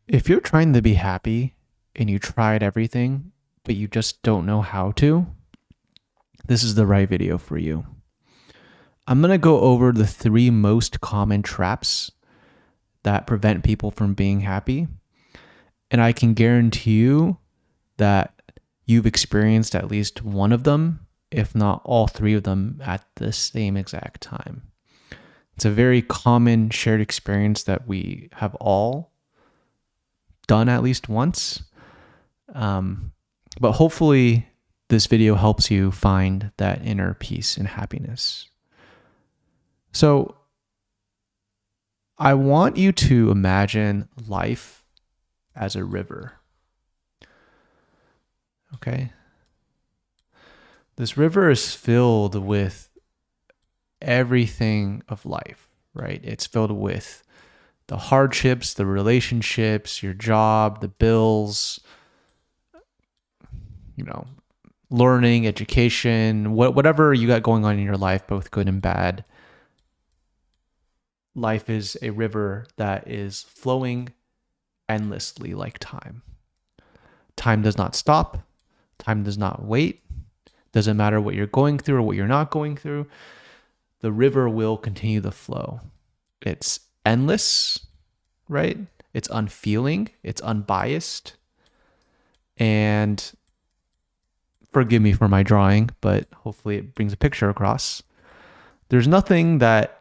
If you're trying to be happy and you tried everything, but you just don't know how to, this is the right video for you. I'm going to go over the 3 most common traps that prevent people from being happy. And I can guarantee you that you've experienced at least one of them, if not all 3 of them at the same exact time. It's a very common shared experience that we have all done at least once. But hopefully this video helps you find that inner peace and happiness. So I want you to imagine life as a river. Okay? This river is filled with everything of life, right? It's filled with the hardships, the relationships, your job, the bills, learning, education, whatever you got going on in your life, both good and bad. Life is a river that is flowing endlessly like time. Time does not stop. Time does not wait. Doesn't matter what you're going through or what you're not going through. The river will continue to flow. It's endless, right? It's unfeeling. It's unbiased. And forgive me for my drawing, but hopefully it brings a picture across. There's nothing that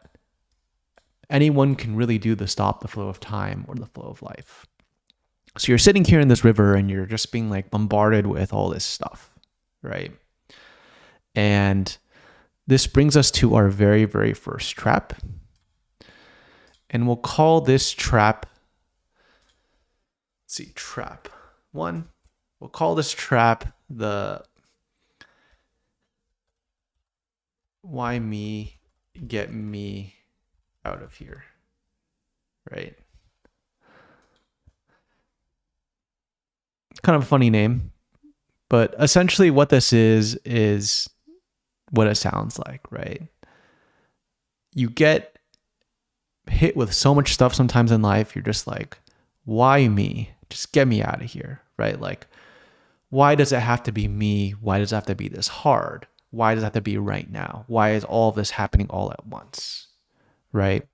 anyone can really do to stop the flow of time or the flow of life. So you're sitting here in this river and you're just being like bombarded with all this stuff, right? And this brings us to our very, very first trap. And we'll call this trap, trap 1. We'll call this trap the why me, get me out of here, right? Kind of a funny name, but essentially what this is what it sounds like, right? You get hit with so much stuff sometimes in life, you're just like, why me? Just get me out of here, right? Like, why does it have to be me? Why does it have to be this hard? Why does it have to be right now? Why is all of this happening all at once, right?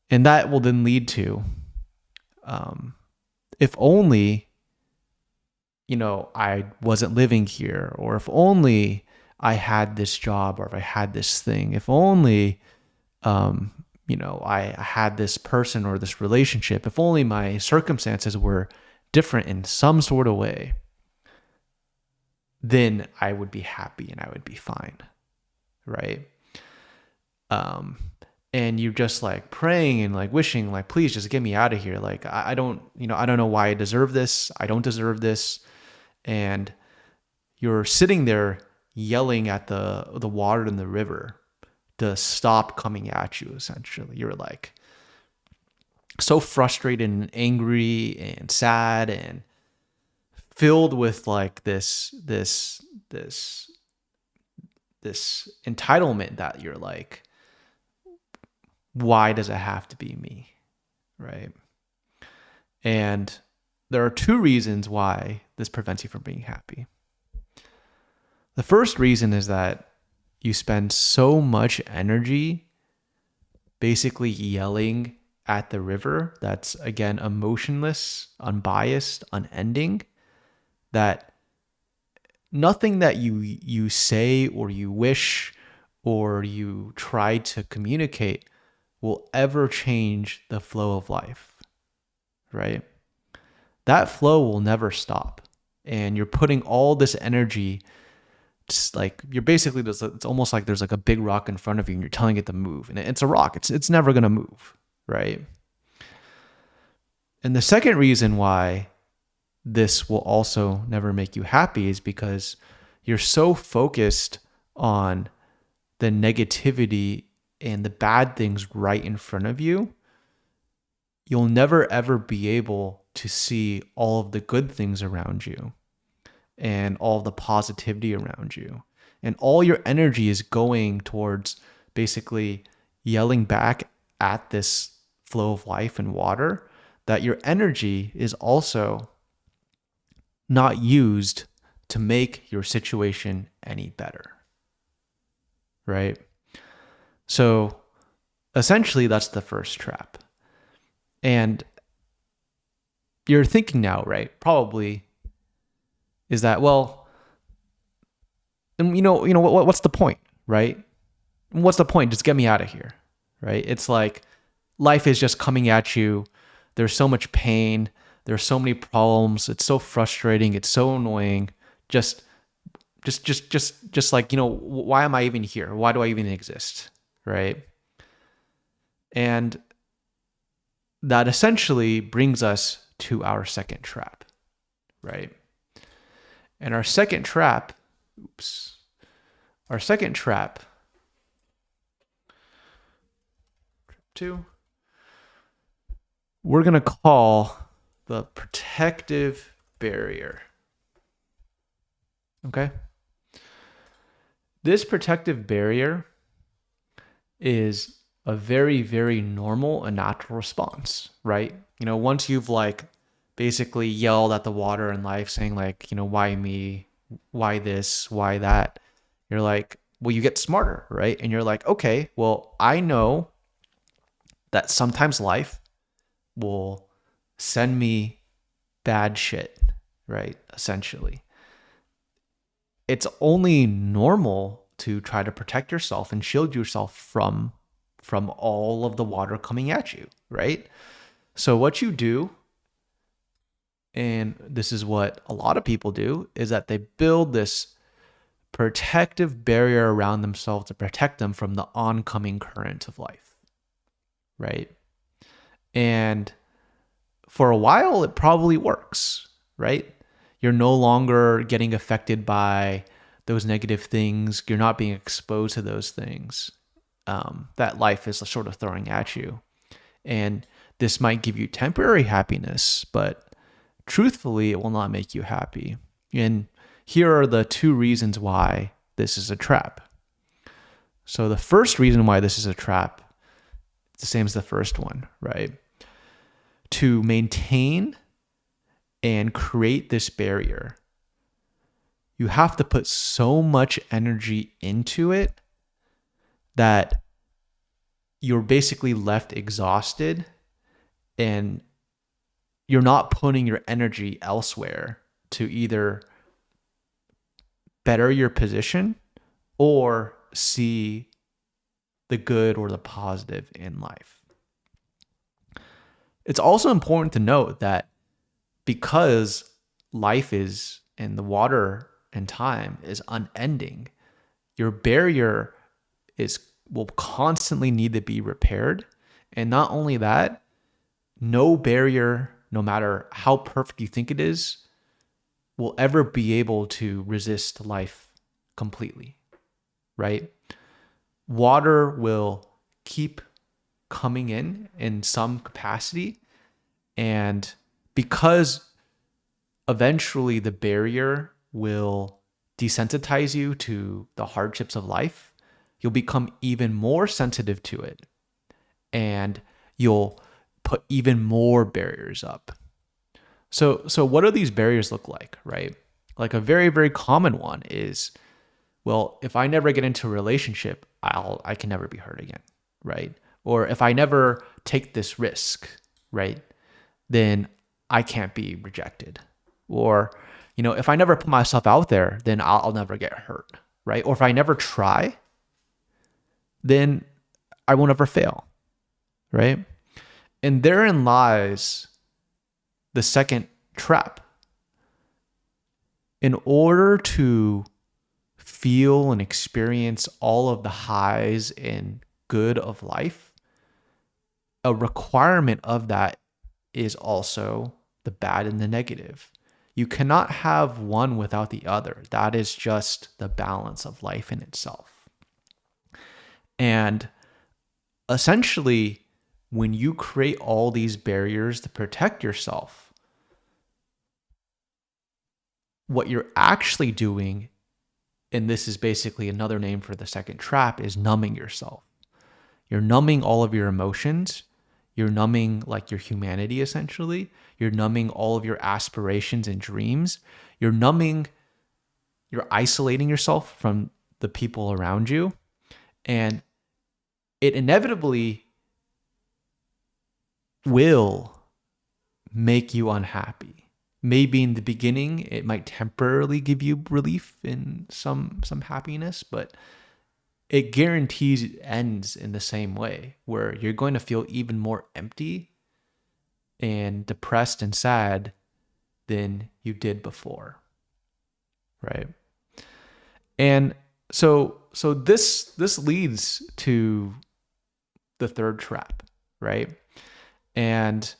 And that will then lead to, if only, I wasn't living here, or if only I had this job, or if I had this thing, if only, I had this person or this relationship, if only my circumstances were different in some sort of way, then I would be happy and I would be fine, right? And you're just like praying and like wishing, like, please just get me out of here. Like, I don't know why I deserve this. I don't deserve this. And you're sitting there yelling at the water in the river to stop coming at you, essentially. You're like so frustrated and angry and sad and filled with like this entitlement that you're like, why does it have to be me, right? And there are 2 reasons why this prevents you from being happy. The first reason is that you spend so much energy basically yelling at the river that's, again, emotionless, unbiased, unending, that nothing that you say or you wish or you try to communicate will ever change the flow of life, right? That flow will never stop. And you're putting all this energy, just like you're basically, it's almost like there's like a big rock in front of you and you're telling it to move. And it's a rock. It's never going to move, right? And the second reason why this will also never make you happy is because you're so focused on the negativity and the bad things right in front of you, you'll never ever be able to see all of the good things around you and all the positivity around you. And all your energy is going towards basically yelling back at this flow of life and water that your energy is also not used to make your situation any better, right? So essentially, that's the first trap. And you're thinking now, right? Probably is that, well, and what's the point, right? What's the point? Just get me out of here, right? It's like life is just coming at you. There's so much pain. There's so many problems. It's so frustrating. It's so annoying. Just like, why am I even here? Why do I even exist? Right? And that essentially brings us to our second trap, right? And our second trap, two, we're going to call the protective barrier. Okay? This protective barrier is a very, very normal and natural response, right? Once you've like basically yelled at the water in life saying like, why me? Why this? Why that? You're like, well, you get smarter, right? And you're like, okay, well, I know that sometimes life will send me bad shit, right? Essentially. It's only normal to try to protect yourself and shield yourself from all of the water coming at you, right? So what you do, and this is what a lot of people do, is that they build this protective barrier around themselves to protect them from the oncoming current of life, right? And for a while, it probably works, right? You're no longer getting affected by those negative things. You're not being exposed to those things that life is sort of throwing at you. And this might give you temporary happiness, but truthfully, it will not make you happy. And here are the two reasons why this is a trap. So the first reason why this is a trap, it's the same as the first one, right? To maintain and create this barrier, you have to put so much energy into it that you're basically left exhausted and you're not putting your energy elsewhere to either better your position or see the good or the positive in life. It's also important to note that because life is, and the water and time is unending, your barrier will constantly need to be repaired. And not only that, no barrier, no matter how perfect you think it is, will ever be able to resist life completely, right? Water will keep coming in some capacity, and because eventually the barrier will desensitize you to the hardships of life, you'll become even more sensitive to it, and you'll put even more barriers up. So what do these barriers look like, right? Like a very, very common one is, well, if I never get into a relationship, I can never be hurt again, right? Or if I never take this risk, right, then I can't be rejected. Or, if I never put myself out there, then I'll never get hurt, right? Or if I never try, then I won't ever fail, right? And therein lies the second trap. In order to feel and experience all of the highs and good of life, a requirement of that is also the bad and the negative. You cannot have one without the other. That is just the balance of life in itself. And essentially, when you create all these barriers to protect yourself, what you're actually doing, and this is basically another name for the second trap, is numbing yourself. You're numbing all of your emotions. You're numbing like your humanity essentially. You're numbing all of your aspirations and dreams. You're isolating yourself from the people around you. And it inevitably will make you unhappy. Maybe in the beginning, it might temporarily give you relief in some happiness, but it guarantees it ends in the same way, where you're going to feel even more empty and depressed and sad than you did before, right? And so this leads to the third trap, right? And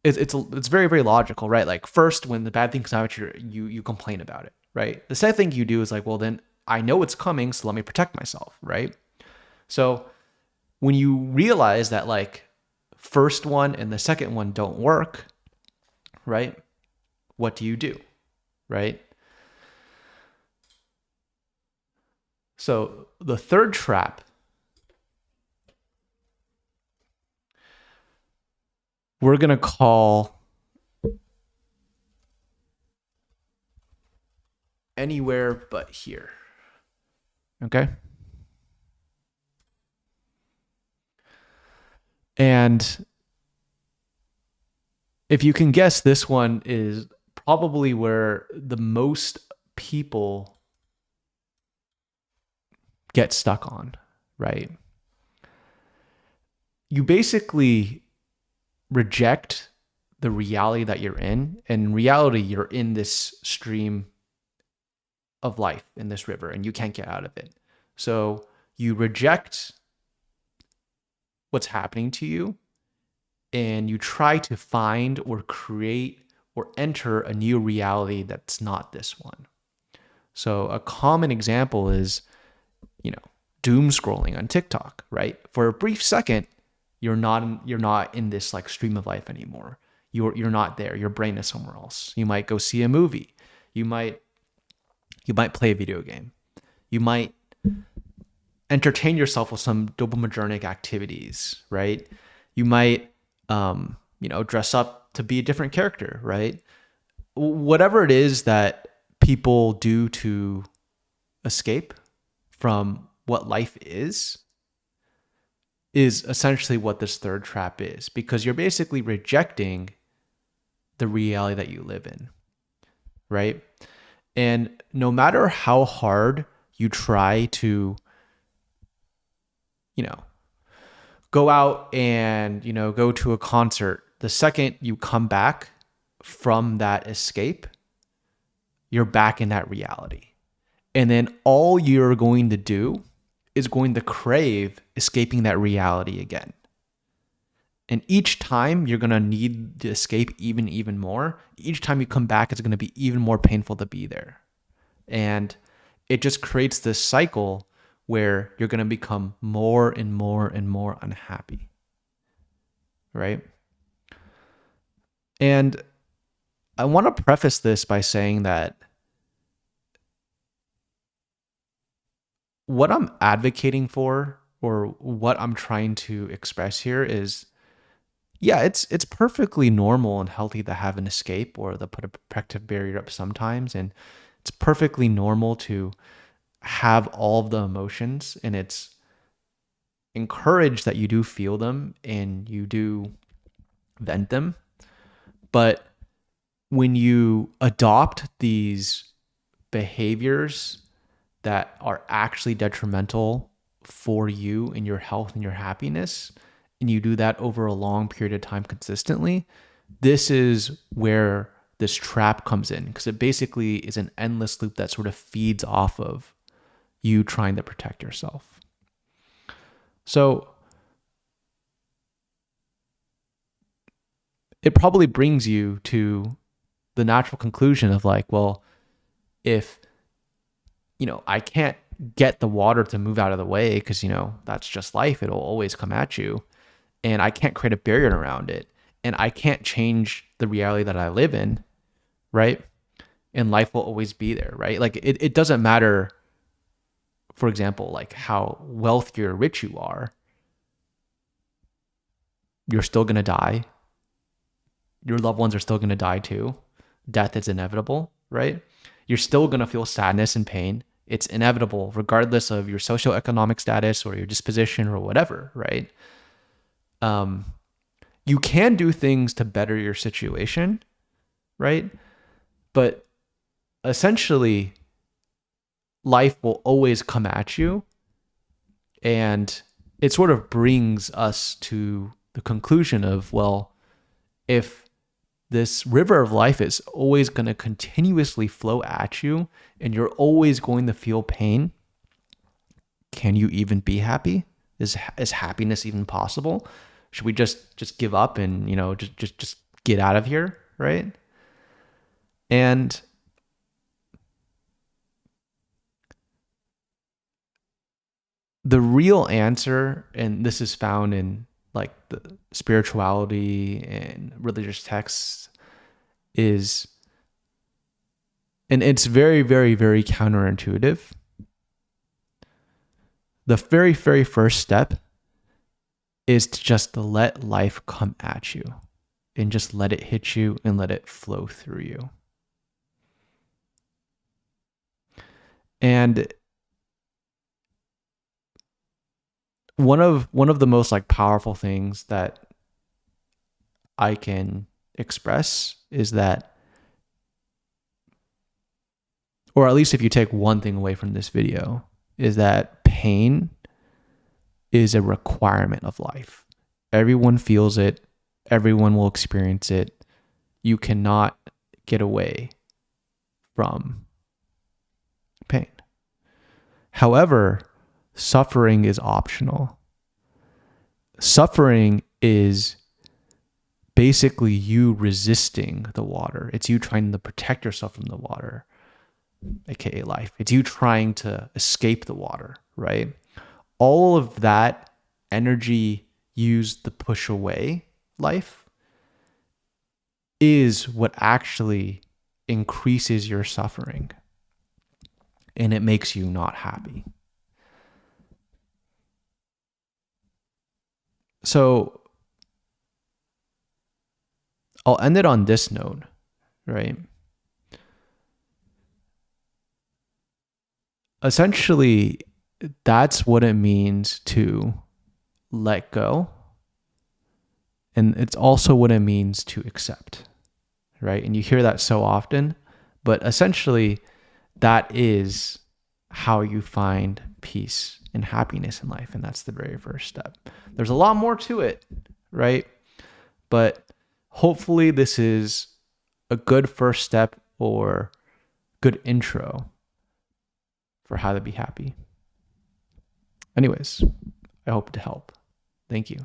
it's very, very logical, right? Like first, when the bad thing comes out, you complain about it, right? The second thing you do is like, well, then I know it's coming, so let me protect myself, right? So when you realize that like first one and the second one don't work, right? What do? Right? So the third trap we're going to call anywhere but here. Okay? And if you can guess, this one is probably where the most people get stuck on, right? You basically reject the reality that you're in. And in reality, you're in this stream of life, in this river, and you can't get out of it. So you reject what's happening to you, and you try to find or create or enter a new reality that's not this one. So a common example is, doom scrolling on TikTok, right? For a brief second, you're not in this like stream of life anymore. You're not there. Your brain is somewhere else. You might go see a movie. You might play a video game. You might entertain yourself with some dopaminergic activities, right? You might dress up to be a different character, right? Whatever it is that people do to escape from what life is essentially what this third trap is, because you're basically rejecting the reality that you live in, right? And no matter how hard you try to, go out and, go to a concert, the second you come back from that escape, you're back in that reality. And then all you're going to do is going to crave escaping that reality again. And each time you're going to need to escape even more. Each time you come back, it's going to be even more painful to be there. And it just creates this cycle where you're going to become more and more and more unhappy. Right? And I want to preface this by saying that what I'm advocating for, or what I'm trying to express here, is, yeah, it's perfectly normal and healthy to have an escape or to put a protective barrier up sometimes. And it's perfectly normal to have all of the emotions, and it's encouraged that you do feel them and you do vent them. But when you adopt these behaviors that are actually detrimental for you and your health and your happiness, and you do that over a long period of time consistently, this is where this trap comes in, because it basically is an endless loop that sort of feeds off of you trying to protect yourself. So it probably brings you to the natural conclusion of like, well, if I can't get the water to move out of the way because, that's just life. It'll always come at you. And I can't create a barrier around it. And I can't change the reality that I live in, right? And life will always be there, right? Like it doesn't matter, for example, like how wealthy or rich you are. You're still going to die. Your loved ones are still going to die too. Death is inevitable, right? You're still going to feel sadness and pain. It's inevitable, regardless of your socioeconomic status or your disposition or whatever, right? You can do things to better your situation, right? But essentially, life will always come at you. And it sort of brings us to the conclusion of, well, if this river of life is always going to continuously flow at you and you're always going to feel pain, can you even be happy? Is happiness even possible? Should we just give up and, just get out of here, right? And the real answer, and this is found in like the spirituality and religious texts, is, and it's very, very, very counterintuitive. The very, very first step is to just let life come at you and just let it hit you and let it flow through you. And one of the most like powerful things that I can express is that, or at least if you take one thing away from this video, is that pain is a requirement of life. Everyone feels it. Everyone will experience it. You cannot get away from pain. However, suffering is optional. Suffering is basically you resisting the water. It's you trying to protect yourself from the water, aka life. It's you trying to escape the water, right? All of that energy used to push away life is what actually increases your suffering, and it makes you not happy. So I'll end it on this note, right? Essentially, that's what it means to let go. And it's also what it means to accept, right? And you hear that so often, but essentially that is how you find peace and happiness in life. And that's the very first step. There's a lot more to it, right? But hopefully this is a good first step or good intro for how to be happy. Anyways, I hope to help. Thank you.